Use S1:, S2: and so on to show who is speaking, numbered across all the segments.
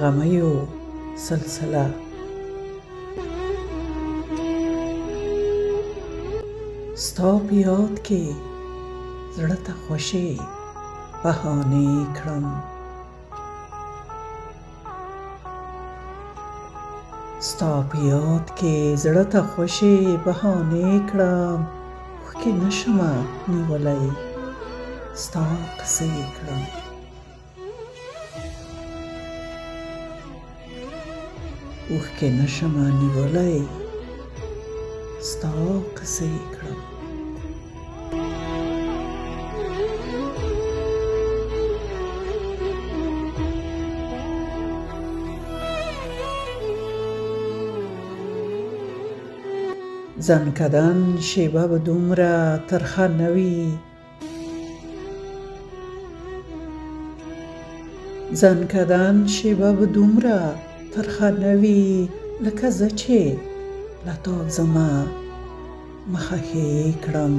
S1: غمیو سلسله. ستا په یاد کې زړه ته خوشې بهانې کړم. ستا په یاد کې زړه ته خوشې بهانې کړم. اوښکې نشمه نیولی ستا قصې کړم. اوښکې نشمه نیولی ستا قصې کړم. ځان کدن شیبه به دومره ترخه نه وي. ځان کدن شیبه به دومره ترخه نه وي، لکه زه چې له تا ځمه مخه ښې کړم.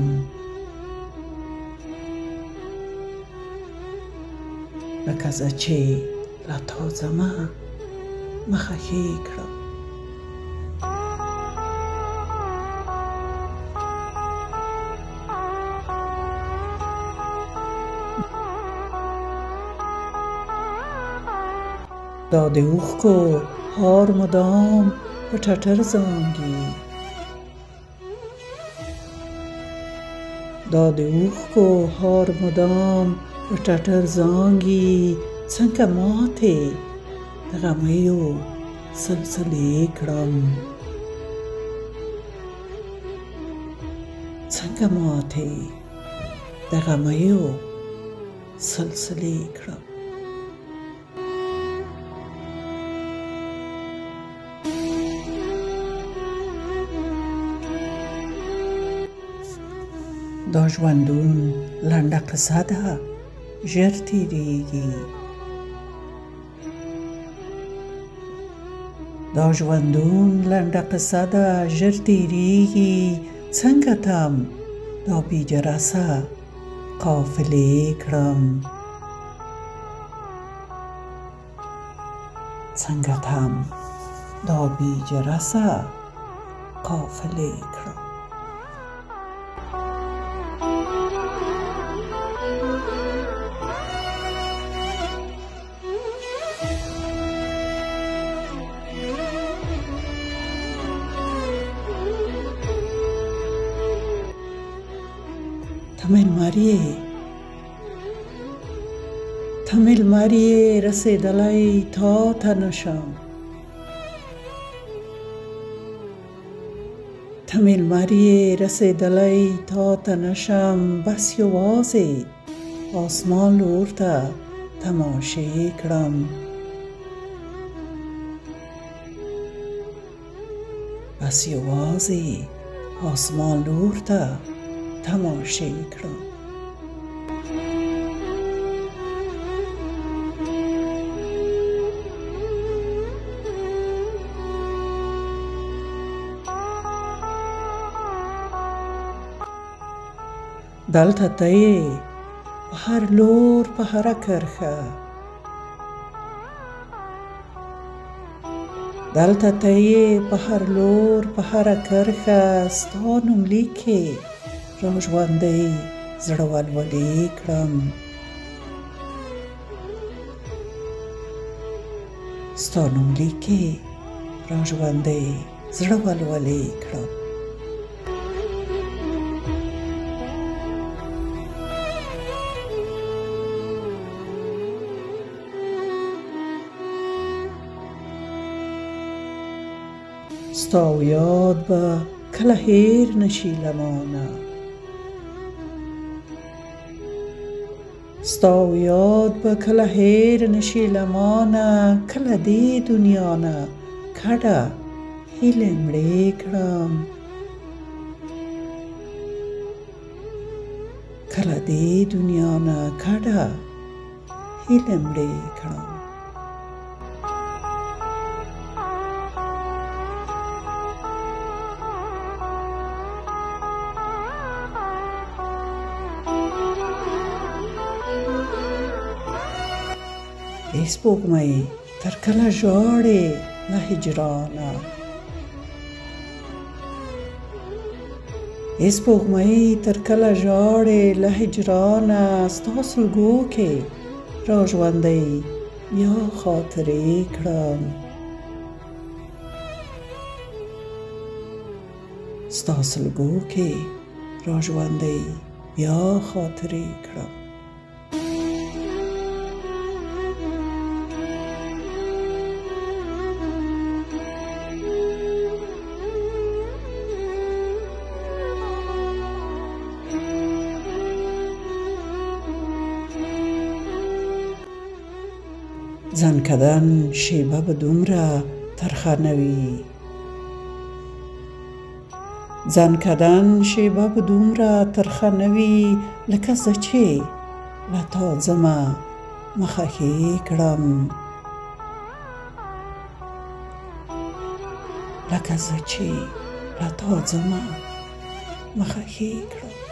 S1: لکه زه چې له تا ځمه مخه ښې کړم. دا د اوښکو هار مدام په ټټر زانګي. دا د اوښکو هار مدام په ټټر زانګي. څنګه ماتې د غمیو سلسلې کړم. څنګه ماتې د غمیو سلسلې کړم. دا ژوندون لنډه قصه ده ژر تیریږي. دا ژوندون لنډه قصه ده ژر تیریږي. څنګه تم دا بی جرسه قافلې کړم. څنګه تم دا بی جرسه قافلې کړم. ته مېلمر یې رسېدلی تا ته نشم. ته مېلمر یې رسېدلی تا ته نشم. بس یوازې آسمان لور ته تماشې کړم. بس یوازې آسمان لور ته تماشې کړم. دلته ته یې په هر لور په هره کرښه. دلته ته یې په هر لور په هره کرښه. ستا نوم لیکې را ژوندی زړه ولولې کړم. ستا نوم لیکې را ژوندی زړه ولولې کړم. ستا یاد به کله هیر نشي له مانه. ستا یاد به کله هیر نشي له مانه. کله دې دنیا نه کډه هیلې مړې کړم. کله دې دنیا نه کډه هیلې مړې کړم. سپوږمۍ تر کله ژاړې له هجرانه ای سپوږمۍ تر کله ژاړې له هجرانه ستا سلګو کې را ژوندی بیا خاطرې کړم ستا سلګو کې را ژوندی بیا خاطرې کړم ځنکدن شیبه به دومره ترخه نه وي ځنکدن شیبه به دومره ترخه نه وي لکه زه چې له تا ځمه مخه ښې کړم لکه زه چې له تا ځمه مخه ښې کړم